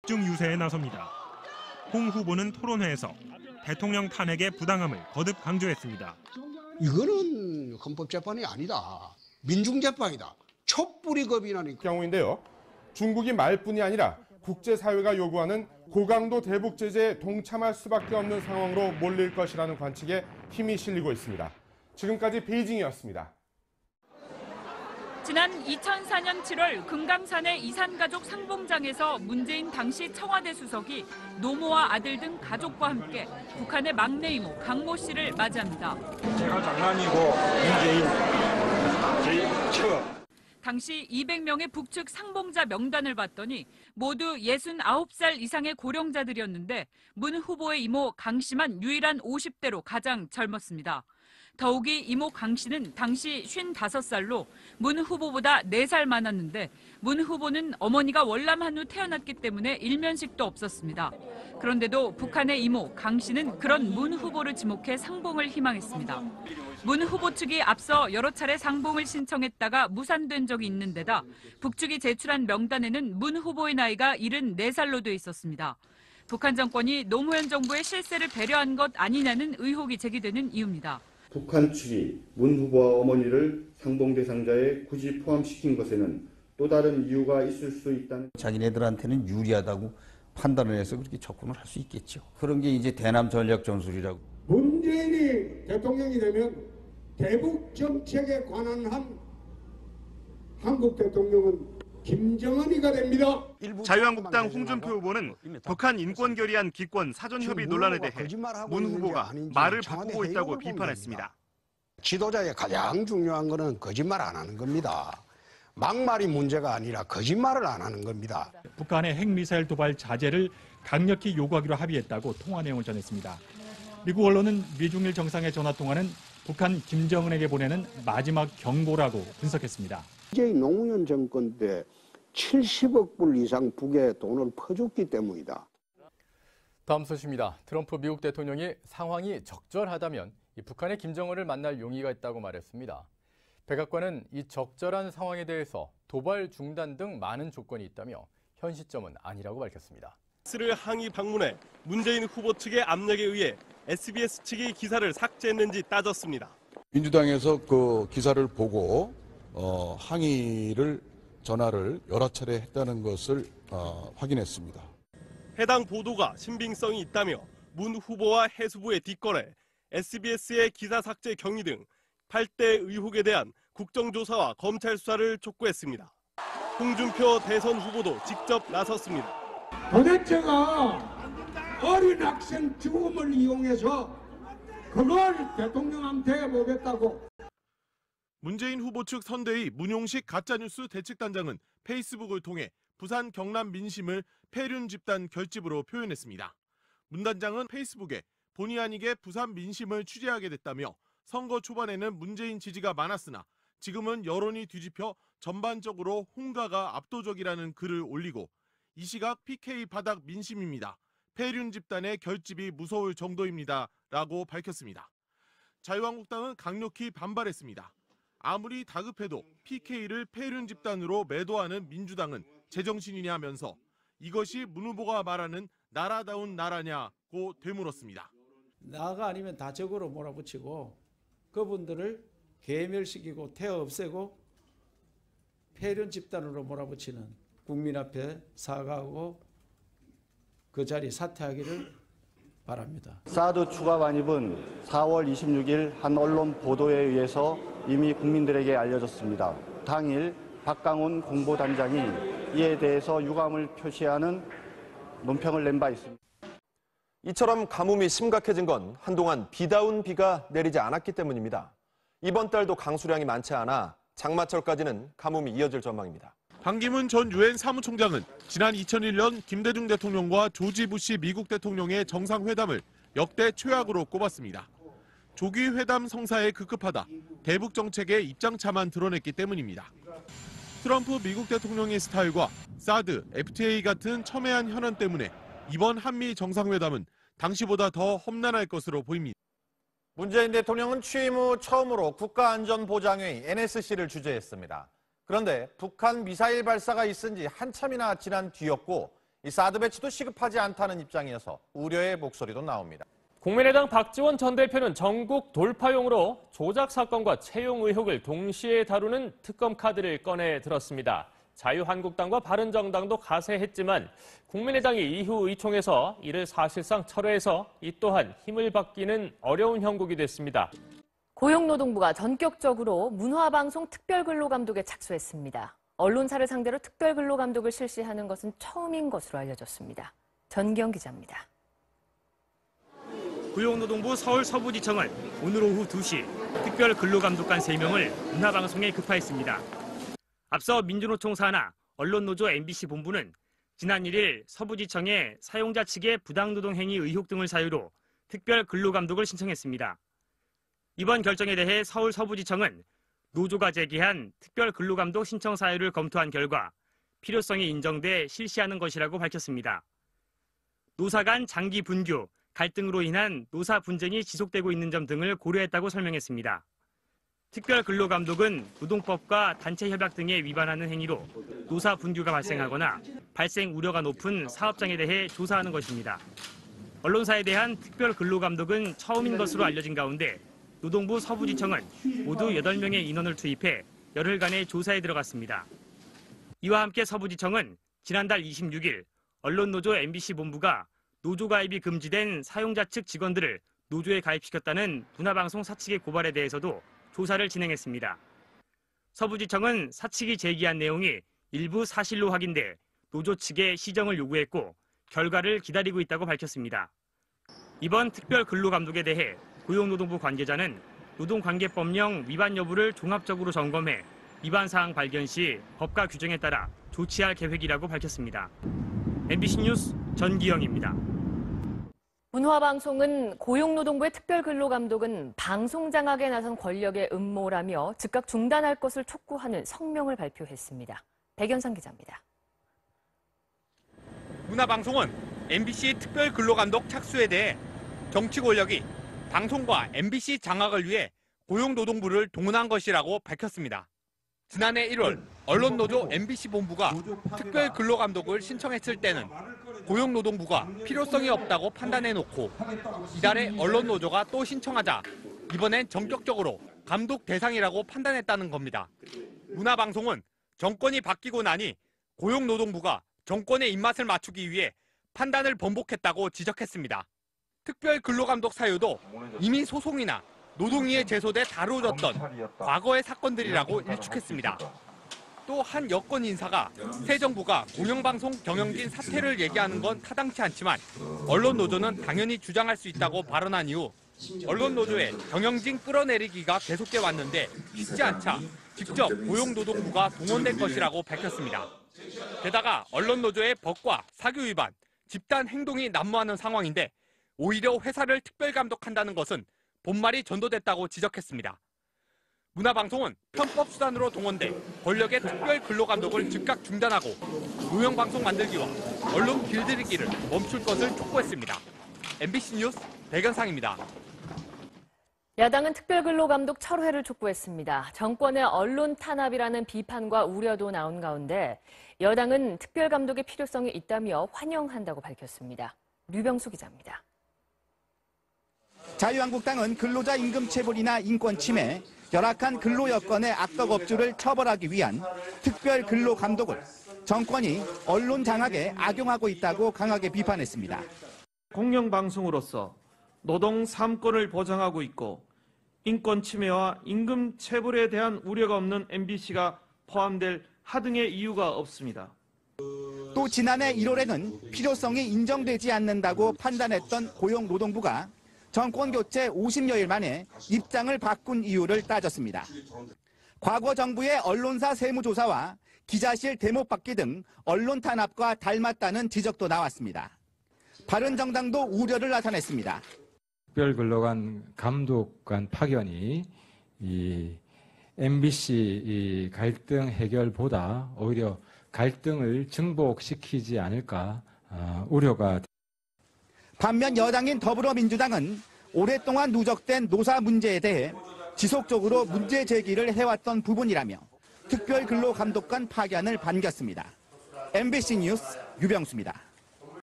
집중 유세에 나섭니다. 홍 후보는 토론회에서 대통령 탄핵의 부당함을 거듭 강조했습니다. 이거는 헌법재판이 아니다. 민중재판이다. 촛불이 겁이 나니까. 경우인데요. 중국이 말뿐이 아니라 국제사회가 요구하는 고강도 대북 제재에 동참할 수밖에 없는 상황으로 몰릴 것이라는 관측에 힘이 실리고 있습니다. 지금까지 베이징이었습니다. 지난 2004년 7월 금강산의 이산가족 상봉장에서 문재인 당시 청와대 수석이 노모와 아들 등 가족과 함께 북한의 막내 이모 강모 씨를 맞이합니다. 제가 장남이고 문재인 제 처. 당시 200명의 북측 상봉자 명단을 봤더니 모두 69살 이상의 고령자들이었는데 문 후보의 이모 강 씨만 유일한 50대로 가장 젊었습니다. 더욱이 이모 강 씨는 당시 55살로 문 후보보다 4살 많았는데 문 후보는 어머니가 월남한 후 태어났기 때문에 일면식도 없었습니다. 그런데도 북한의 이모 강 씨는 그런 문 후보를 지목해 상봉을 희망했습니다. 문 후보 측이 앞서 여러 차례 상봉을 신청했다가 무산된 적이 있는 데다 북측이 제출한 명단에는 문 후보의 나이가 74살로 돼 있었습니다. 북한 정권이 노무현 정부의 실세를 배려한 것 아니냐는 의혹이 제기되는 이유입니다. 북한 측이 문 후보와 어머니를 상봉 대상자에 굳이 포함시킨 것에는 또 다른 이유가 있을 수 있다는. 자기네들한테는 유리하다고 판단을 해서 그렇게 접근을 할 수 있겠죠. 그런 게 이제 대남 전략 전술이라고. 문재인이 대통령이 되면 대북 정책에 관한 한 한국 대통령은 김정은이가 됩니다. 자유한국당 홍준표 후보는 북한 인권 결의안 기권 사전협의 논란에 대해 문 후보가 말을 바꾸고 있다고 비판했습니다. 지도자의 가장 중요한 것은 거짓말 안 하는 겁니다. 막말이 문제가 아니라 거짓말을 안 하는 겁니다. 북한의 핵미사일 도발 자제를 강력히 요구하기로 합의했다고 통화 내용을 전했습니다. 미국 언론은 미중일 정상의 전화통화는 북한 김정은에게 보내는 마지막 경고라고 분석했습니다. 문재인 노무현 정권 때 70억 불 이상 북에 돈을 퍼줬기 때문이다. 다음 소식입니다. 트럼프 미국 대통령이 상황이 적절하다면 북한의 김정은을 만날 용의가 있다고 말했습니다. 백악관은 이 적절한 상황에 대해서 도발 중단 등 많은 조건이 있다며 현 시점은 아니라고 밝혔습니다. 를 항의 방문해 문재인 후보 측의 압력에 의해 SBS 측이 기사를 삭제했는지 따졌습니다. 민주당에서 그 기사를 보고 항의를 전화를 여러 차례 했다는 것을 확인했습니다. 해당 보도가 신빙성이 있다며 문 후보와 해수부의 뒷거래, SBS의 기사 삭제 경위 등 8대 의혹에 대한 국정조사와 검찰 수사를 촉구했습니다. 홍준표 대선 후보도 직접 나섰습니다. 도대체가 어린 학생 죽음을 이용해서 그걸 대통령한테 보겠다고. 문재인 후보 측 선대위 문용식 가짜뉴스 대책단장은 페이스북을 통해 부산 경남 민심을 폐륜 집단 결집으로 표현했습니다. 문 단장은 페이스북에 본의 아니게 부산 민심을 취재하게 됐다며 선거 초반에는 문재인 지지가 많았으나 지금은 여론이 뒤집혀 전반적으로 홍가가 압도적이라는 글을 올리고 이 시각 PK 바닥 민심입니다. 폐륜 집단의 결집이 무서울 정도입니다. 라고 밝혔습니다. 자유한국당은 강력히 반발했습니다. 아무리 다급해도 PK를 폐륜 집단으로 매도하는 민주당은 제정신이냐 하면서 이것이 문 후보가 말하는 나라다운 나라냐고 되물었습니다. 나가 아니면 다 적으로 몰아붙이고 그분들을 괴멸시키고 태워 없애고 폐륜 집단으로 몰아붙이는 국민 앞에 사과하고 그 자리 사퇴하기를 바랍니다. 사드 추가 반입은 4월 26일 한 언론 보도에 의해서 이미 국민들에게 알려졌습니다. 당일 박강훈 공보단장이 이에 대해서 유감을 표시하는 논평을 낸 바 있습니다. 이처럼 가뭄이 심각해진 건 한동안 비다운 비가 내리지 않았기 때문입니다. 이번 달도 강수량이 많지 않아 장마철까지는 가뭄이 이어질 전망입니다. 반기문 전 유엔 사무총장은 지난 2001년 김대중 대통령과 조지 부시 미국 대통령의 정상회담을 역대 최악으로 꼽았습니다. 조기 회담 성사에 급급하다 대북 정책의 입장차만 드러냈기 때문입니다. 트럼프 미국 대통령의 스타일과 사드, FTA 같은 첨예한 현안 때문에 이번 한미 정상회담은 당시보다 더 험난할 것으로 보입니다. 문재인 대통령은 취임 후 처음으로 국가안전보장회의 NSC를 주재했습니다. 그런데 북한 미사일 발사가 있은 지 한참이나 지난 뒤였고 이 사드 배치도 시급하지 않다는 입장이어서 우려의 목소리도 나옵니다. 국민의당 박지원 전 대표는 전국 돌파용으로 조작 사건과 채용 의혹을 동시에 다루는 특검 카드를 꺼내 들었습니다. 자유한국당과 바른정당도 가세했지만 국민의당이 이후 의총에서 이를 사실상 철회해서 이 또한 힘을 받기는 어려운 형국이 됐습니다. 고용노동부가 전격적으로 문화방송 특별근로감독에 착수했습니다. 언론사를 상대로 특별근로감독을 실시하는 것은 처음인 것으로 알려졌습니다. 전기영 기자입니다. 고용노동부 서울 서부지청은 오늘 오후 2시 특별근로감독관 3명을 문화방송에 급파했습니다. 앞서 민주노총 산하 언론노조 MBC 본부는 지난 1일 서부지청에 사용자 측의 부당노동 행위 의혹 등을 사유로 특별근로감독을 신청했습니다. 이번 결정에 대해 서울 서부지청은 노조가 제기한 특별근로감독 신청 사유를 검토한 결과 필요성이 인정돼 실시하는 것이라고 밝혔습니다. 노사 간 장기 분규, 갈등으로 인한 노사 분쟁이 지속되고 있는 점 등을 고려했다고 설명했습니다. 특별근로감독은 노동법과 단체협약 등에 위반하는 행위로 노사 분규가 발생하거나 발생 우려가 높은 사업장에 대해 조사하는 것입니다. 언론사에 대한 특별근로감독은 처음인 것으로 알려진 가운데 노동부 서부지청은 모두 8명의 인원을 투입해 열흘간의 조사에 들어갔습니다. 이와 함께 서부지청은 지난달 26일 언론노조 MBC 본부가 노조 가입이 금지된 사용자 측 직원들을 노조에 가입시켰다는 문화방송 사측의 고발에 대해서도 조사를 진행했습니다. 서부지청은 사측이 제기한 내용이 일부 사실로 확인돼 노조 측에 시정을 요구했고 결과를 기다리고 있다고 밝혔습니다. 이번 특별근로감독에 대해 고용노동부 관계자는 노동관계법령 위반 여부를 종합적으로 점검해 위반 사항 발견 시 법과 규정에 따라 조치할 계획이라고 밝혔습니다. MBC 뉴스 전기영입니다. 문화방송은 고용노동부의 특별근로감독은 방송장악에 나선 권력의 음모라며 즉각 중단할 것을 촉구하는 성명을 발표했습니다. 백연상 기자입니다. 문화방송은 MBC 특별근로감독 착수에 대해 정치 권력이 방송과 MBC 장악을 위해 고용노동부를 동원한 것이라고 밝혔습니다. 지난해 1월 언론노조 MBC 본부가 특별근로감독을 신청했을 때는 고용노동부가 필요성이 없다고 판단해놓고 이달에 언론노조가 또 신청하자 이번엔 전격적으로 감독 대상이라고 판단했다는 겁니다. 문화방송은 정권이 바뀌고 나니 고용노동부가 정권의 입맛을 맞추기 위해 판단을 번복했다고 지적했습니다. 특별근로감독 사유도 이미 소송이나 노동위에 제소돼 다뤄졌던 과거의 사건들이라고 일축했습니다. 또 한 여권 인사가 새 정부가 공영방송 경영진 사퇴를 얘기하는 건 타당치 않지만 언론노조는 당연히 주장할 수 있다고 발언한 이후 언론노조의 경영진 끌어내리기가 계속돼 왔는데 쉽지 않자 직접 고용노동부가 동원될 것이라고 밝혔습니다. 게다가 언론노조의 법과 사규 위반, 집단 행동이 난무하는 상황인데 오히려 회사를 특별감독한다는 것은 본말이 전도됐다고 지적했습니다. 문화방송은 편법 수단으로 동원돼 권력의 특별근로감독을 즉각 중단하고 무형방송 만들기와 언론 길들이기를 멈출 것을 촉구했습니다. MBC 뉴스 백연상입니다. 야당은 특별근로감독 철회를 촉구했습니다. 정권의 언론 탄압이라는 비판과 우려도 나온 가운데 여당은 특별감독의 필요성이 있다며 환영한다고 밝혔습니다. 류병수 기자입니다. 자유한국당은 근로자 임금 체불이나 인권 침해, 열악한 근로 여건의 악덕업주를 처벌하기 위한 특별 근로 감독을 정권이 언론 장악에 악용하고 있다고 강하게 비판했습니다. 공영방송으로서 노동 3권을 보장하고 있고 인권 침해와 임금 체불에 대한 우려가 없는 MBC가 포함될 하등의 이유가 없습니다. 또 지난해 1월에는 필요성이 인정되지 않는다고 판단했던 고용노동부가 정권 교체 50여일 만에 입장을 바꾼 이유를 따졌습니다. 과거 정부의 언론사 세무조사와 기자실 대목받기 등 언론 탄압과 닮았다는 지적도 나왔습니다. 바른정당도 우려를 나타냈습니다. 특별근로관 감독관 파견이 이 MBC 갈등 해결보다 오히려 갈등을 증폭시키지 않을까 우려가. 반면 여당인 더불어민주당은 오랫동안 누적된 노사 문제에 대해 지속적으로 문제 제기를 해왔던 부분이라며 특별근로감독관 파견을 반겼습니다. MBC 뉴스 유병수입니다.